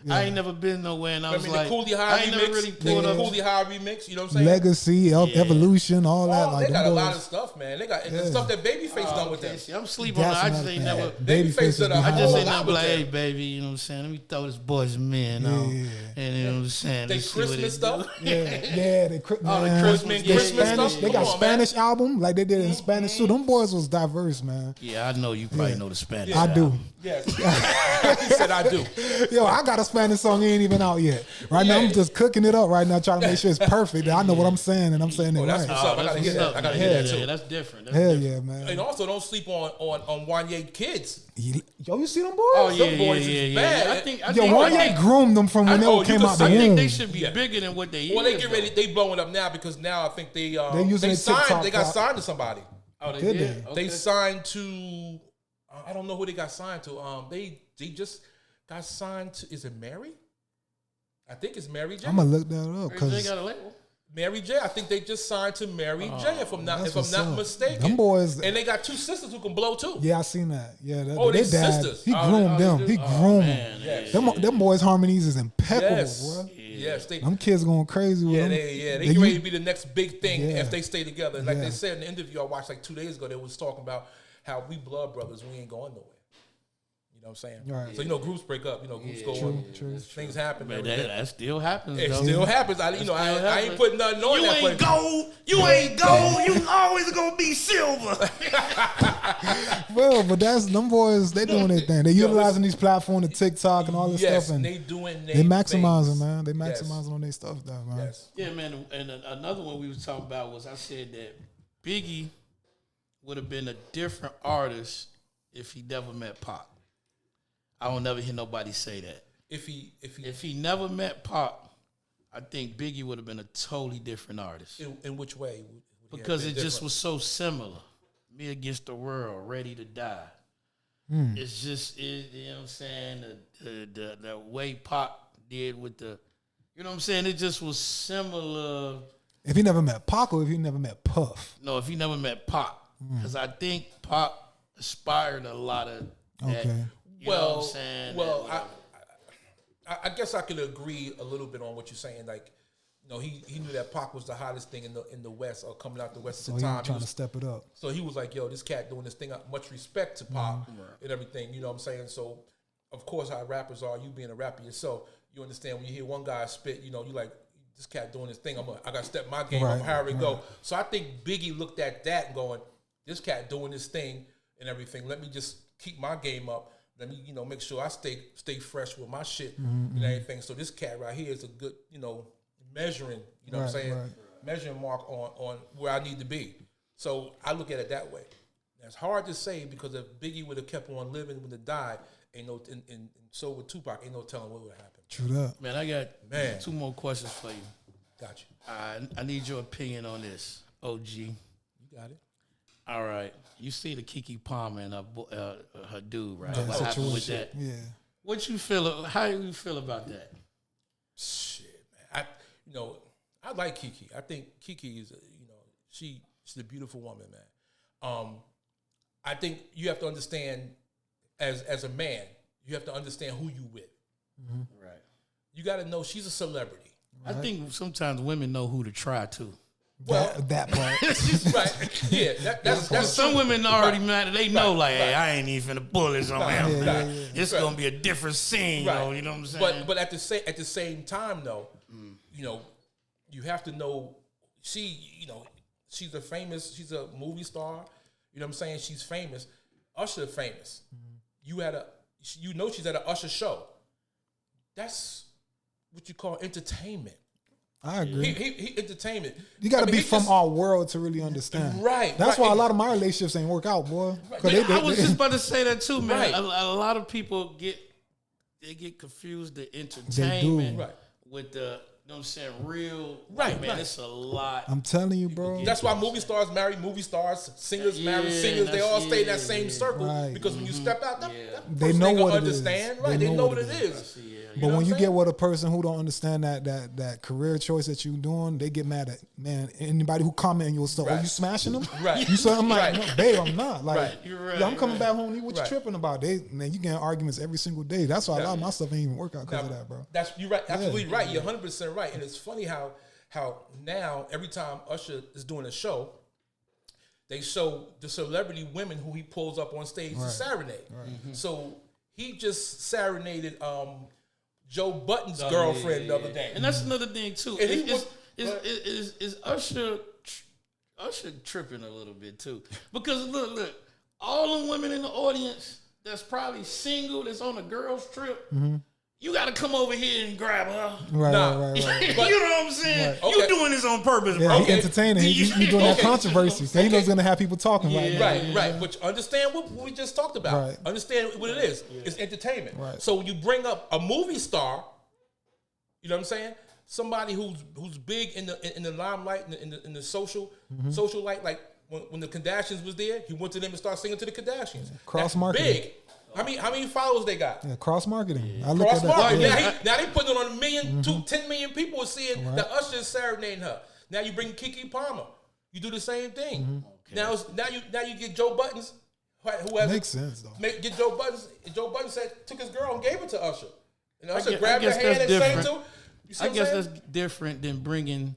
I ain't never been nowhere, and I was like,
the Cooley High
I ain't
remix,
never really pulled up.
Cooley High remix, you know what I'm saying?
Legacy, Evolution, all that.
Like they got a lot of stuff, man. They got the stuff that Babyface done with them.
See, I'm sleeping on it. I just ain't never.
Babyface
I just ain't never like, hey, baby, you know what I'm saying? Let me throw this Boyz II Men on. And you know what I'm saying?
They Christmas stuff?
They
Christmas stuff?
They got Spanish album, like they did in Spanish too. Them boys was diverse, man.
Yeah, I know you probably know the Spanish.
I do.
Yes. He said I do.
Yo, I got a Spanish song, ain't even out yet. Right now, I'm just cooking it up right now, trying to make sure it's perfect. I know what I'm saying, and I'm saying it
that's
right.
what's up. I gotta hear that. I gotta hear that too.
Yeah, that's different.
Hell yeah, man.
And also, don't sleep on Wanye kids.
Yo, you see them boys?
Oh yeah,
Them boys is bad.
I think
Wanye groomed them from when they came out the womb.
I think they should be bigger than what they.
Well, they get ready. They blowing up now because now I think they
using
signed. They got signed to somebody.
Oh, they did.
They signed to. I don't know who they got signed to. They just got signed to. Is it Mary? I think it's Mary J.
I'm gonna look that up
because got a label.
Mary J. I think they just signed to Mary J. If I'm not mistaken.
Them boys,
and they got two sisters who can blow too.
Yeah, I seen that. Yeah,
they sisters.
He groomed them. He groomed them.
Yes.
Them boys' harmonies is impeccable, bro.
Yes,
them kids going crazy with them.
They get ready to be the next big thing if they stay together. And like they said in the interview I watched like 2 days ago, they was talking about how we blood brothers, we ain't going nowhere. You know what I'm saying? Right. So, groups break up. Groups go on. Things happen.
Man, that still happens.
It still happens. I ain't putting nothing on that.
You ain't gold. You ain't gold. You always going to be silver.
Well, but that's them boys. They doing their thing. They utilizing these platforms, the TikTok and all this stuff. And
they doing
they maximizing, man. They maximizing on their stuff, though, man.
Yes.
Yeah, man. And another one we was talking about was I said that Biggie would have been a different artist if he never met Pac. I don't never hear nobody say that. If he never met Pac, I think Biggie would have been a totally different artist.
In which way?
Because it just was so similar. Me Against the World, Ready to Die. It's just, you know what I'm saying, the way Pac did with the, you know what I'm saying, it just was similar.
If he never met Pac or if he never met Puff?
No, if he never met Pac. Because I think Pac inspired a lot of that. Okay. You know what I'm saying?
Well, I guess I could agree a little bit on what you're saying. Like, he knew that Pac was the hottest thing in the West or coming out the West at the time.
He was trying to step it up.
So he was like, yo, this cat doing this thing. Much respect to Pac and everything. You know what I'm saying? So, of course, how rappers are, you being a rapper yourself, you understand when you hear one guy spit, you like, this cat doing this thing. I got to step my game up. How it go? So I think Biggie looked at that and going, this cat doing this thing and everything. Let me just keep my game up. Let me, make sure I stay fresh with my shit and everything. So this cat right here is a good, measuring, what I'm saying? Right. Measuring mark on where I need to be. So I look at it that way. It's hard to say because if Biggie would have kept on living when he died, and so with Tupac, ain't no telling what would happen.
True that.
Man, I got 2 more questions for you.
Got
you. I need your opinion on this, OG.
You got it.
All right. You see the Keke Palmer and her dude, right?
What
happened with that?
Yeah.
What you feel? How do you feel about that?
Shit, man. I like Keke. I think Keke is, she's a beautiful woman, man. I think you have to understand, as a man, you have to understand who you with.
Mm-hmm. Right.
You got to know she's a celebrity.
Right. I think sometimes women know who to try too.
Well, that part.
Right. Yeah. That's
some women already mad. They know, hey, I ain't even finna pull this on him. It's gonna be a different scene, though. You know what I'm saying?
But at the same time, though, you have to know she's she's a movie star. You know what I'm saying? She's famous. Usher famous. She's at an Usher show. That's what you call entertainment.
I agree.
He entertainment.
You got to be from our world to really understand.
Right.
That's why a lot of my relationships ain't work out, boy.
Right. I was just about to say that too, man.
Right.
A lot of people get confused the entertainment with the, you know what I'm saying, real.
Right,
man, it's a lot.
I'm telling you, bro.
That's why movie stars marry movie stars, singers marry singers. They all stay in that same circle because when you step out,
they know what it is.
Understand, right? They know what it is.
But when you get with a person who don't understand that career choice that you doing, they get mad at, man, anybody who comment on your stuff. Oh, you smashing them?
Right.
You say, I'm like, no, babe, I'm not. Like,
You're right.
I'm coming back home. What you tripping about? Man, you getting arguments every single day. That's why a lot of my stuff ain't even work out because of that, bro.
You're right. Absolutely right. You're 100% right. And it's funny how now every time Usher is doing a show, they show the celebrity women who he pulls up on stage to serenade. Right. So he just serenaded Joe Budden's girlfriend the other day.
And that's another thing too. Is Usher tripping a little bit too? Because look, all the women in the audience that's probably single, that's on a girls trip, you got to come over here and grab her.
Right.
You know what I'm saying?
Right.
You doing this on purpose,
yeah,
bro.
He entertaining. You doing that controversy. He knows going to have people talking right now.
Right. But understand what we just talked about.
Right.
Understand what it is. Yeah. It's entertainment.
Right.
So when you bring up a movie star, you know what I'm saying? Somebody who's big in the limelight, in the social light, like when the Kardashians was there, he went to them and started singing to the Kardashians.
Cross marketing.
Big. How many followers they got?
Yeah, cross marketing.
Yeah. Cross marketing. Now they putting it on 1 million, 10 million people are seeing that Usher is serenading her. Now you bring Keke Palmer. You do the same thing. Okay. Now you get Joe Buttons, who has
makes sense though.
Get Joe Buttons. Joe Buttons took his girl and gave it to Usher. And Usher grabbed her hand and sang to her.
I guess that's different than bringing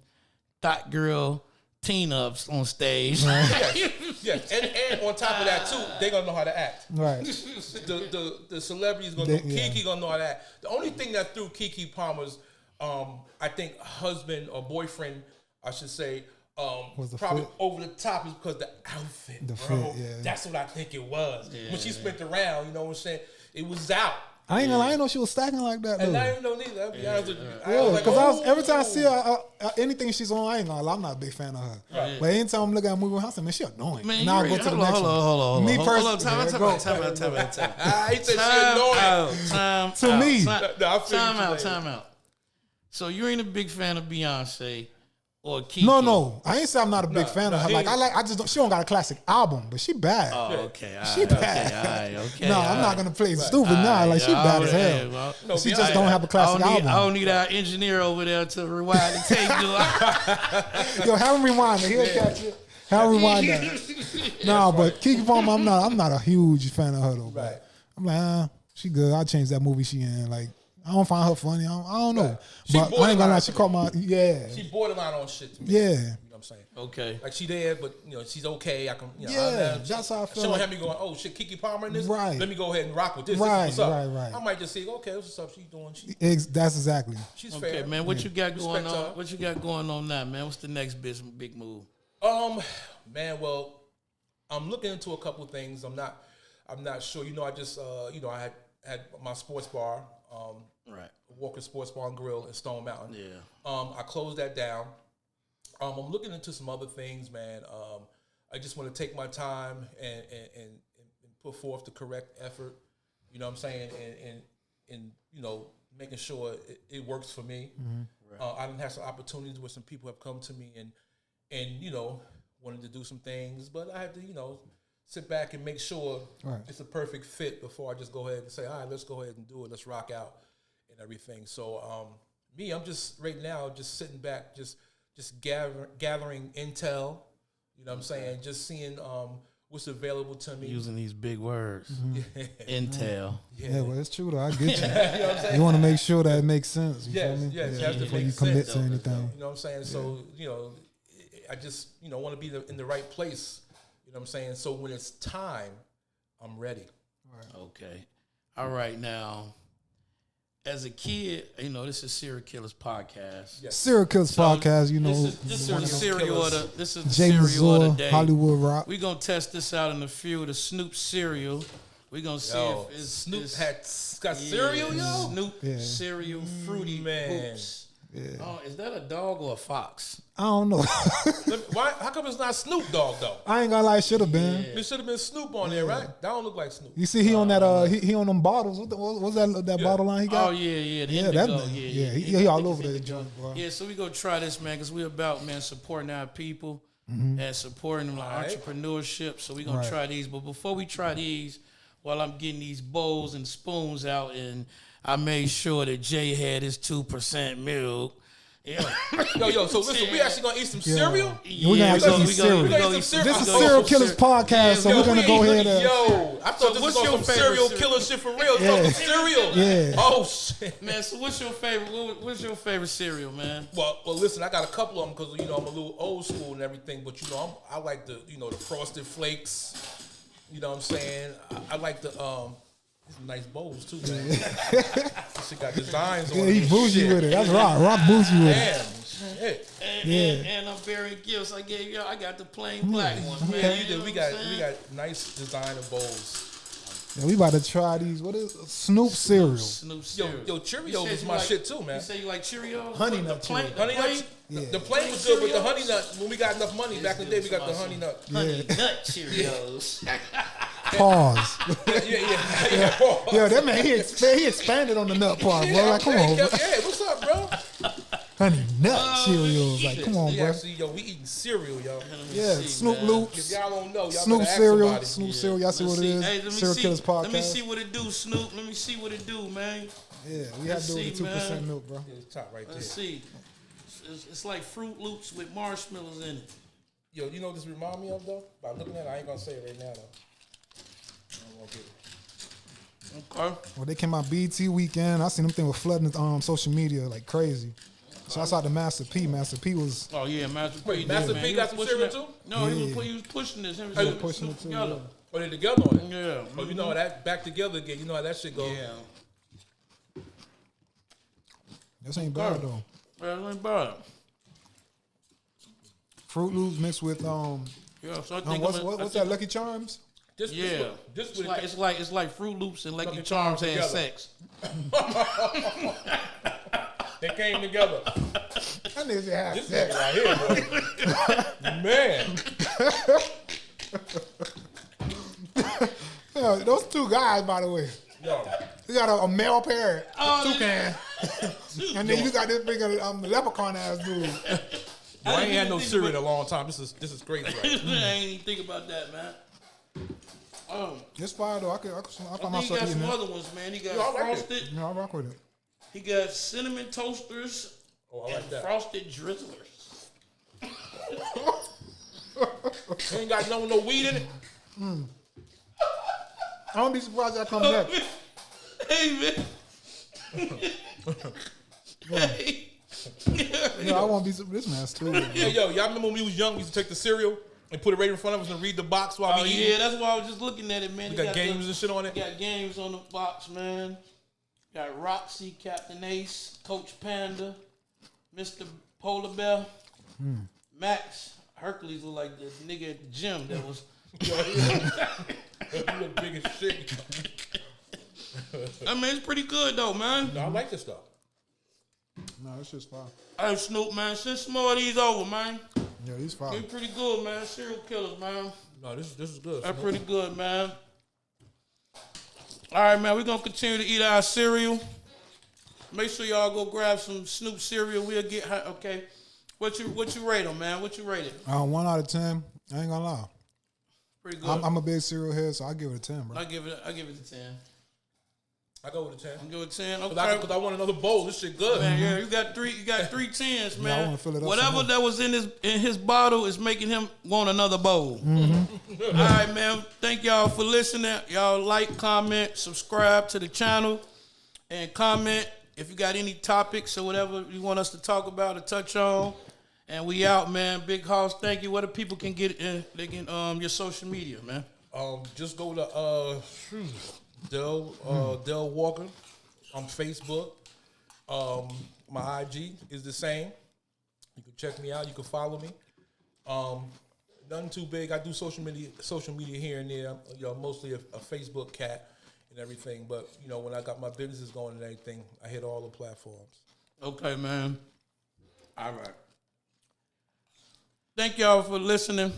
Thought Girl Tina ups on stage.
Yes. And on top of that too, they gonna know how to act.
Right.
The celebrities gonna know. Keke gonna know how to act. The only thing that threw Keke Palmer's, I think husband or boyfriend, I should say, was probably fit? Over the top is because the outfit, bro. Fit, that's what I think it was. When she spent around, you know what I'm saying? It was out.
I ain't know she was stacking like that.
And
though.
I didn't know neither. I'll be honest with you.
Because every time I see her, anything she's on, I ain't gonna lie, I'm not a big fan of her. Right. But anytime I'm looking at a movie, I say, man, she annoying. Man, now I go to the next one. Hold on. Me personally,
time out.
He said she annoying.
Time out. So you ain't a big fan of Beyonce or Keke?
No. I ain't say I'm not a big fan of her. She don't got a classic album, but she bad.
Oh, okay.
She bad.
Okay.
No, I'm not gonna play stupid now. Like she bad as hell.
Well,
she just don't have a classic album.
I don't need our engineer over there to rewind the tape.
Yo, have him rewind it. He'll catch it. Have him rewind that. No, but Keke Palmer, I'm not a huge fan of her though.
Right.
I'm like, she good. I'll change that movie she in. Like, I don't find her funny. I don't know. Right. But I ain't gonna lie, she caught my She
borderline on shit to me.
Yeah.
You know what I'm saying?
Okay.
Like she there, but she's okay. I can
that's how I feel.
She don't have me going, oh shit, Keke Palmer in this.
Right.
Let me go ahead and rock with this.
Right,
what's up?
Right.
I might just say, okay, what's up? She's doing
that's exactly.
She's
okay,
fair.
Man. What you got going on? What you got going on now, man? What's the next big move?
Man, well, I'm looking into a couple of things. I'm not sure. I just I had my sports bar.
Right.
Walker Sports Bar and Grill in Stone Mountain.
Yeah.
I closed that down. I'm looking into some other things, man. I just want to take my time and put forth the correct effort. You know what I'm saying? And making sure it works for me. Mm-hmm. Right. I done had some opportunities where some people have come to me and wanted to do some things, but I had to sit back and make sure it's a perfect fit before I just go ahead and say, all right, let's go ahead and do it. Let's rock out and everything. So I'm just right now just sitting back, just gathering intel. You know what I'm saying? Just seeing what's available to me.
Using these big words. Mm-hmm. Intel.
Yeah, well, it's true though. I get you. You know what I'm saying? You want to make sure that it makes sense. You feel me?
Yes,
before you commit to anything.
You know what I'm saying? So, I just, want to be in the right place. You know what I'm saying? So when it's time, I'm ready.
Right. Okay. All right. Now, as a kid, this is Serial Killaz podcast.
Yes. Serial Killaz podcast,
This is the cereal order. This is the
Jay
cereal
Mazor,
order day.
Hollywood Rock.
We're going to test this out in a few of the Snoop cereal. We gonna see
Yo,
if
Snoop
it's
got cereal, yo.
Snoop cereal, fruity
man.
hoops.
Yeah.
Oh, is that a dog or a fox?
I don't know.
Why? How come it's not Snoop Dogg though?
I ain't gonna lie, it should have been.
It should have been Snoop on there, right? That don't look like Snoop.
You see, he on that. He on them bottles. What's that bottle line he got?
Oh yeah, the
Yeah,
indigo.
that.
Yeah,
He all over that joint, bro.
Yeah, so we gonna try this, man, because we about, man, supporting our people and supporting them like entrepreneurship. So we gonna try these. But before we try these, while I'm getting these bowls and spoons out, and I made sure that Jay had his 2% milk. Yeah.
Yo, so listen, we actually gonna eat some cereal?
Yeah, we're gonna actually eat cereal. This is Serial Killers podcast, so we're gonna go ahead and...
Yo, I thought this was on some serial killer shit for real. Yeah. Cereal.
Yeah.
Oh, shit.
Man, so what's your favorite cereal, man?
Well, listen, I got a couple of them because, you know, I'm a little old school and everything, but, you know, I like the, you know, the Frosted Flakes. You know what I'm saying? I like the, these nice bowls too, man. This shit got designs on it.
Yeah, he bougie with it. That's Rock. Rock bougie with
it.
Damn. And I'm bearing gifts. I got the plain black one, man.
Yeah, we got nice designer bowls.
Yeah, we about to try these. What is Snoop cereal?
Snoop cereal.
Yo, Cheerios is my shit too, man.
You say you like Cheerios?
Honey nut Cheerios.
Honey nut. Yeah. The plain was good, but the honey nut, when we got enough money back in the day, we got the honey nut.
Honey nut Cheerios.
Pause.
Yeah, pause.
Yeah, that man, he expanded on the nut part, bro. Like, come on, bro.
Yeah, what's up, bro?
Honey nut Cheerios. Like, come on, bro.
Actually, yo, we eating cereal, yo.
Yeah, Snoop Loops.
If y'all don't know, y'all
Snoop
better ask
cereal.
somebody.
Snoop cereal. Y'all see what it is?
Hey,
Serial Killers podcast.
Let me see what it do, Snoop. Let me see what it do, man.
Yeah, we have to do it with 2% milk, bro.
Yeah, it's top right there.
Let's see. It's like Fruit Loops with marshmallows in it.
Yo, you know what this remind me of, though? By looking at it, I ain't going to say it right now, though. I don't want to get it.
Okay.
Well, they came out BT weekend. I seen them thing with flooding social media like crazy. Shouts out to Master P. Master P was...
Oh, yeah, Master P.
Wait, Master P got some cereal, too?
No, he was pushing this. He
was pushing it, too,
together.
Oh, they together on it?
Yeah.
Oh, you know that back together again. You know how that shit goes.
Yeah.
This ain't bad, though.
Yeah, it ain't bad.
Fruit Loops mixed with
Yeah, so I think
what's that? Lucky Charms.
This
it's like Fruit Loops and Lucky Charms had sex.
They came together.
That nigga had
This
sex.
right here, boy. Man.
Yeah, those two guys, by the way.
Yo.
You got a male parrot, toucan, and then you got this big leprechaun ass dude.
I ain't had no cereal in a long time. This is crazy. Right?
I ain't even think about that, man.
It's fire though. I find
He
myself
got
eating
some
that.
other ones, man. He got
I like
frosted.
Yeah, I rock with it.
He got cinnamon toasters
Oh, I like
and
that.
frosted drizzlers.
Ain't got no weed in it.
I don't be surprised that comes back.
Hey, man. Hey.
Yeah, I won't be. This man's too.
Yeah, yo, y'all remember when we was young? We used to take the cereal and put it right in front of us and read the box while
Oh,
we
yeah,
eat.
that's why I was just looking at it, man.
We got games and shit on it.
Got games on the box, man. Got Roxy, Captain Ace, Coach Panda, Mr. Polar Bear, Max. Hercules look like the nigga at the gym that was.
You look big as shit.
I mean, it's pretty good though, man.
No, I like this stuff.
No, it's just fire.
Hey, Snoop, man, send some more of these over, man.
Yeah, he's fire.
They pretty good, man. Serial Killers, man.
No, this is good.
That's pretty good, man. All right, man, we're going to continue to eat our cereal. Make sure y'all go grab some Snoop cereal. We'll get high. Okay. What you rate them, man? What you rate it?
1 out of 10. I ain't gonna lie.
Pretty good.
I'm a big cereal head, so I give it a 10, bro.
I give it a 10.
I go with a 10.
I'll give it a 10. Okay.
Because I want another bowl. This shit good.
Man, yeah, you got three 10s, man.
I wanna fill it up
Whatever
some
that was in his bottle is making him want another bowl. All right, man. Thank y'all for listening. Y'all like, comment, subscribe to the channel, and comment if you got any topics or whatever you want us to talk about or touch on. And we out, man. Big House, thank you. What the people can get they can your social media, man.
Just go to Del Walker on Facebook. My IG is the same. You can check me out. You can follow me. Nothing too big. I do social media here and there. I'm mostly a Facebook cat and everything. But when I got my businesses going and everything, I hit all the platforms.
Okay, man. All right. Thank y'all for listening.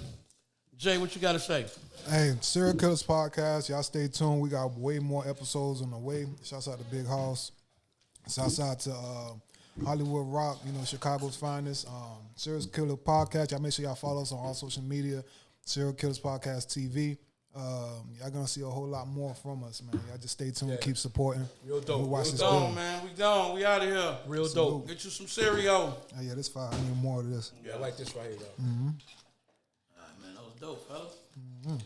Jay, what you got to say?
Hey, Serial Killaz Podcast. Y'all stay tuned. We got way more episodes on the way. Shouts out to Big House. Shouts out to Hollywood Rocc, Chicago's finest. Serial Killaz Podcast. Y'all make sure y'all follow us on all social media. Serial Killaz Podcast TV. Y'all gonna see a whole lot more from us, man. Y'all just stay tuned, keep supporting.
Real dope.
We watch
Real
this
dope.
film.
Man. We gone. We out of here.
Real dope.
Get you some cereal.
Oh, yeah, this fire. I need more of this.
Yeah, I like this right here, though.
All right, man. That was dope, fellas.